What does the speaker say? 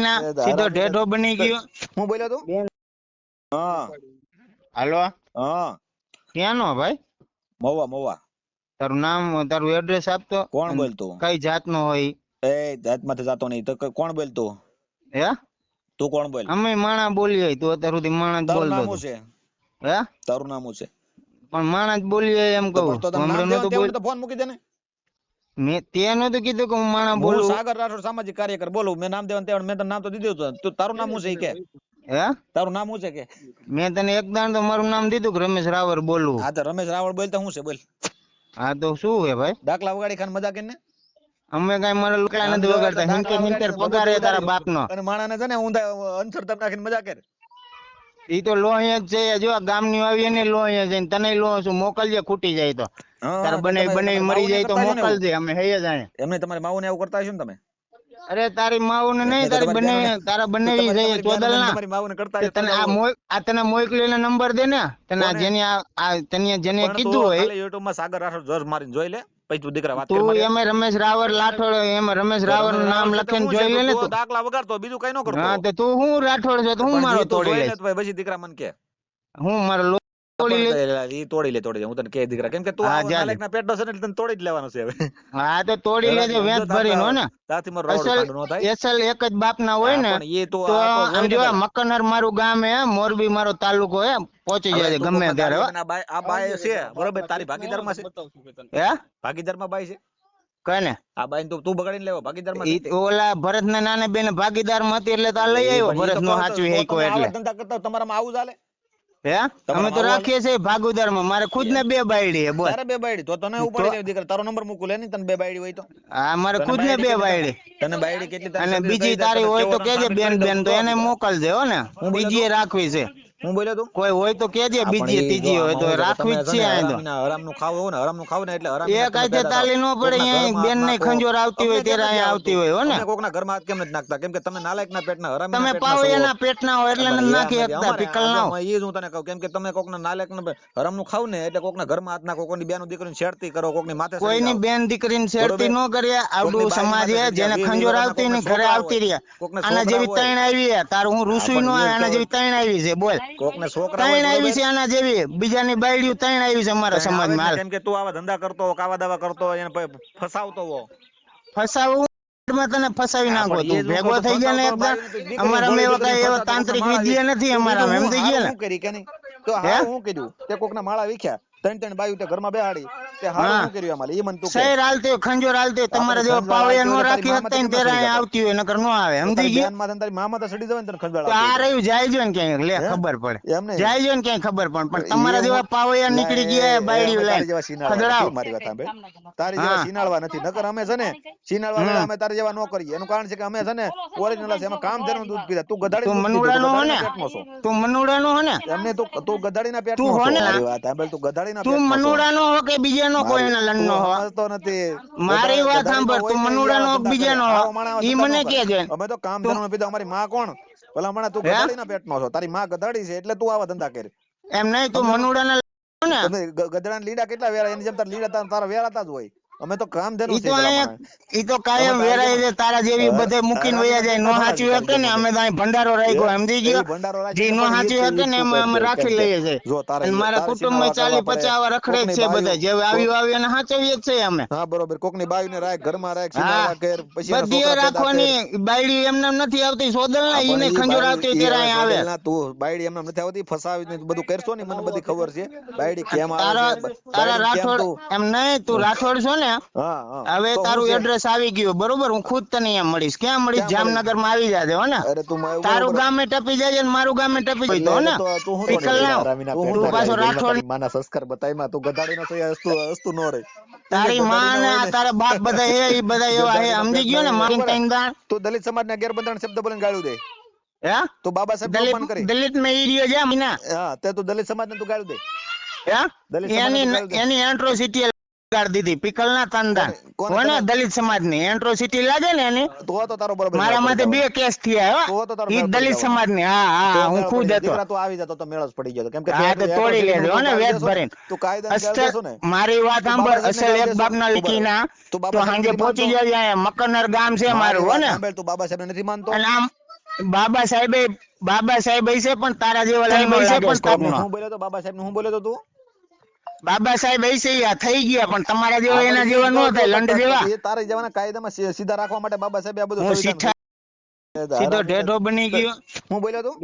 ના સીધો ઢેઢો બની ગયો. હું બોલ્યો તું? હા હાલો, હા ક્યાંનો ભાઈ? મવા મવા. તારું નામ, તારું એડ્રેસ આપતો. કોણ બોલતું? કઈ જાતનો હોય? એ જાતમાંથી જાતો નહીં તો કોણ બોલતું? હે તું કોણ બોલ? અમે માણા બોલીએ, તું અત્યાર સુધી માણા જ તારું બોલતો નામ હતો. શું છે? હે તારું નામ શું છે? પણ માણા જ બોલીએ એમ તો કહું. પણ તો તને નામ હમણાં નતો દેવાનું બોલ. તો ફોન મૂકી દે ને. મેં તે નતું કીધું કે હું માણા હું બોલું. સાગર રાઠોડ સામાજિક કાર્યકર બોલું. મેં નામ દેવાનું મેં તને નામ તો દીધું હતું. તું તારું નામ શું છે ઈ કે? હે તારું નામ શું છે કે? મેં તને એક દાણ તો મારું નામ દીધું કે રમેશ રાવર બોલું. હા તો રમેશ રાવળ બોલતા શું છે બોલ? હા તો શું હે ભાઈ? દાખલા વગાડી ખાન મજા કરીને. અમે કઈ મારા લુકડા નથી વગાડતા. હિંકેર પગાર હે તારા બાપનો. અને માણાને છે ને ઊંધા અંસર તપ નાખીને મજા કર. ઈ તો લોહિયા જ છે. જો ગામની આવી ને લોહિયા છે. તને લો છું મોકલજે, ખૂટી જાય તો. તારા બનાવી મરી જાય તો મોકલજે, અમે હૈયે જાણે. એમને તમારી માવુને એવું કરતા હશો ને તમે? અરે તારી માવું ને નહીં, તારી બનાવી, તારા બનાવી જઈએ ચોદલ ના. તમારી માવુને કરતા હશો તને આ તને મોકલીને નંબર દે ને. તને જેને તને જેને કીધું હોય. ખાલી YouTube માં સાગર રાઠોડ જોર મારીને જોઈ લે. પછી તું દીકરા વાત કર. તું એમે રમેશ રાવર લાઠોડ, એમાં રમેશ રાવર નું નામ લખીને જોઈ લે ને. તું દાખલા વગાડતો બીજું કઈ ન કરતો. હા તો તું હું રાઠોડ છે તો હું મારો તોડી લે. પછી દીકરા મને કે હું મારો તોડી લે. ઈ તોડી લે હું તને કે દીકરા, કેમ કે તું નાલાયક ના પેટનો છે ને એટલે તને તોડી જ લેવાનો છે હવે. હા તો તોડી લેજે, વેચ ભરીને હો ને. તાથી મારો રોડ કાંડો નો થાય. એસલ એક જ બાપ ના હોય ને. એ તો આમ જો મકનર મારું ગામ હે, મોરબી મારો તાલુકો હે, પહોંચી જાય ગમે ત્યારે. આ બાય છે બરોબર, તારી ભાગીદાર માં છે? હે ભાગીદાર માં બાય છે? કને આ બાઈ તું બગાડીને લેવો ભાગીદાર માં? ઓલા ભરત ના નાને બેન ભાગીદાર માં હતી એટલે તો લઈ આવ્યો. ભરત નો સાચવી હેકો એટલે ધંધા કરતા તમારામાં આવું ચાલે? હે અમે તો રાખીએ છીએ ભાગીદાર માં. મારે ખુદ ને 2 બાયડી હે. બોલ તારે 2 બાયડી તો તને ઉપાડી લે દીકરા. તારો નંબર મૂકું લે ને, તને 2 બાયડી હોય તો. હા મારે ખુદ ને 2 બાયડી. તને બાયડી કેટલી? અને બીજી તારી હોય તો કેજે બેન તો એને મોકલજે હો ને. બીજી રાખવી છે. હું બોલ્યો તું? કોઈ હોય તો કેજે, બીજી ત્રીજી હોય તો રાખવી જ છે. હરામ નું ખાવું હોય ને, હરામ નું ખાવું ને એટલે હરામ એક આતે તાલી નો પડે. અહીંયા બેન ને ખંજોર આવતી હોય ત્યારે અહીંયા આવતી હોય હો ને. કોકના ઘરમાં હાથ કેમ નથી નાખતા? કેમ કે તમે નાલાયક ના પેટના હરામ તમે પાવૈયાના પેટના હોય એટલે નથી નાખી શકતા. પિકલ ના હોય એ જ હું તને કહું. કેમ કે તમે કોકના નાલાયક ના હરામ નું ખાવ ને એટલે કોકના ઘરમાં હાથ નાખો, કોકની બેન દીકરીને છેડતી કરો, કોકની માથે કોઈની બેન દીકરીને છેડતી ન કરીએ. આવડું સમાજ હે જેને ખંજોર આવતી ને ઘરે આવતી રહ્યા. આના જેવી ત્રણ આવી હે. તારું હું રૂસુઈ નો આના જેવી ત્રણ આવી છે. બોલ કોકને છોકરા ત્રણ આવી છે આના જેવી. બીજાની બાયડીઓ ત્રણ આવી છે અમારા સમાજમાં. કેમ કે તું આવા ધંધા કરતો, કાવા દાવા કરતો, એને ફસાવતો હો. ફસાવું તને ફસાવી નાખો. તું ભેગો થઈ ગયા ને એકદમ. અમારા એવા તાંત્રિક વિદ્યા નથી અમારા. એમ થઈ ગયા ને કરી કે નહીં તો હા હું કર્યું તે કોકના માળા વિખ્યા 3 બાયું તે ઘરમાં બેહાડી તે હારું હું કર્યું અમારે ઈ મન તું શેર હાલતે ખંજોર હાલતે તમારા જેવા પાવયા નો રાખી શકતા ને તેરા અહીં આવતી હોય નકર નો આવે. સમજી ગયા? બેનમાં તારી મામા તો સડી જવે ને તને ખંજવાળ તો આ રહ્યું જાય જો ને ક્યાંય લે ખબર પડે. જાય જો ને ક્યાંય ખબર પડે. પણ તમારા જેવા પાવયા નીકળી ગયા બાયડી લઈને ખદડાવ. મારી વાત સાંભળ, તારી જેવા સીનાળવા નથી. નકર અમે છે ને સીનાળવા અમે તારી જેવા નો કરીએ. એનું કારણ છે કે અમે છે ને ઓરિજિનલ છે. એમાં કામ ધેરનું દૂધ પીતા. તું ગધાડી તું મનુડા નો હો ને. તું મનુડા નો હો ને. એમને તું ગધાડીના પેટનો છો. મારી વાત સાંભળ, તું ગધાડીના તું મનુડા નો હો કે બીજાનો કોઈના લન નો હો. તો નથી. મારી વાત સાંભળ, તું મનુડા નો બીજાનો હો ઈ મને કહેજે. અમે તો કામ ધેરનું પીતા. અમારી માં કોણ ભલા મણા? તું ગધાડીના પેટનો છો. તારી માં ગધાડી છે એટલે તું આવા ધંધા કરે. એમ નહીં, તું મનુડા ના ને. ગધડાના લીડા કેટલા વેરા? એની જેમ તારા લીડા તારા વેરાતા જ હોય. અમે તો કામ ધેનું ઈ તો કાયમ વેરાય છે. તારા જેવી બધે મૂકીને વયા જાય. નો સાચવી શકે ને અમે તો અહીં ભંડારો રાખ્યો. સમજી ગયો? જે નો સાચવી શકે ને અમે રાખી લઈએ છીએ. અને મારા કુટુંબમાં 40-50 રખડે જ છે બધા. જે આવ્યું અને સાચવીએ જ છે અમે. હા બરોબર. કોકની બાયુને રાખ, ઘરમાં રાખ, સીનાળા કર, પછી બધી રાખવાની. બાયડી એમને નથી આવતી સોદલ ના, ઈને ખંજોર આવતી ત્યારે અહીં આવે. તું બાયડી એમને નથી આવતી, ફસાવી બધું કરશો ને મને બધી ખબર છે. બાયડી કેમ આવે? તારા રાઠોડ એમ નહીં, તું રાઠોડ છો ને. હવે તારું એડ્રેસ આવી ગયું બરોબર. હું ખુદ તને અહીંયા મળીશ. ક્યાં મળીશ? જામનગર માં આવી જાજે હો ને. તારું ગામે ટપી જાય ને મારું ગામે ટપી જાય ને. પીકલ ના તું પાછો રાઠોડ માના સંસ્કાર બતાઈમાં તું ગધાડીનો તો અસ્તુ નો રે. તારી માં ને તારા બાપ બધા હે ઈ બધા એવા હે. સમજી ગયો ને? મારી ત્રણ દાણ. તું દલિત સમાજના ગેરબંધારણ શબ્દ બોલીને ગાળ્યું દે. હે તું બાબા સાહેબ ઓપન કરી દલિત મે ઈ રહ્યો જા મીના. હા તે તું દલિત સમાજને તું ગાળ્યું દે. હે એની એન્ટ્રોસિટી ગાડી દીધી. પીકલ ના તંદાન કોને? દલિત સમાજ ની એન્ટ્રોસિટી લાગે ને એની. તો તારો બરોબર. મારા માટે 2 કેસ થયા હો. ઈ દલિત સમાજ ની. હા હું ખુદ હતો. તો આવી જતો તો મેળ જ પડી ગયો. કેમ કે હા તો તોડી લેજો હો ને વેત ભરીને. તું કાયદાને ગાળતો ને. મારી વાત સાંભળ. અસલ એક બાપ ના લીખી ના તો હાંજે પહોંચી જાય. મકનર ગામ છે મારું હો ને. તું બાબા સાહેબ નથી માનતો? અને આમ બાબા સાહેબ હશે પણ તારા જેવા લાઈન હશે પણ તાપનો હું બોલ્યો તો બાબા સાહેબ નું હું બોલ્યો તો તું બાબા સાહેબ હશે થઈ ગયા પણ તમારા જેવા એના જેવા ન થાય લંડ જેવા એ તારા જેવાના કાયદામાં સીધા રાખવા માટે બાબા સાહેબ આ બધું સીધો ઢેઢો બની ગયો હું બોલ્યો તું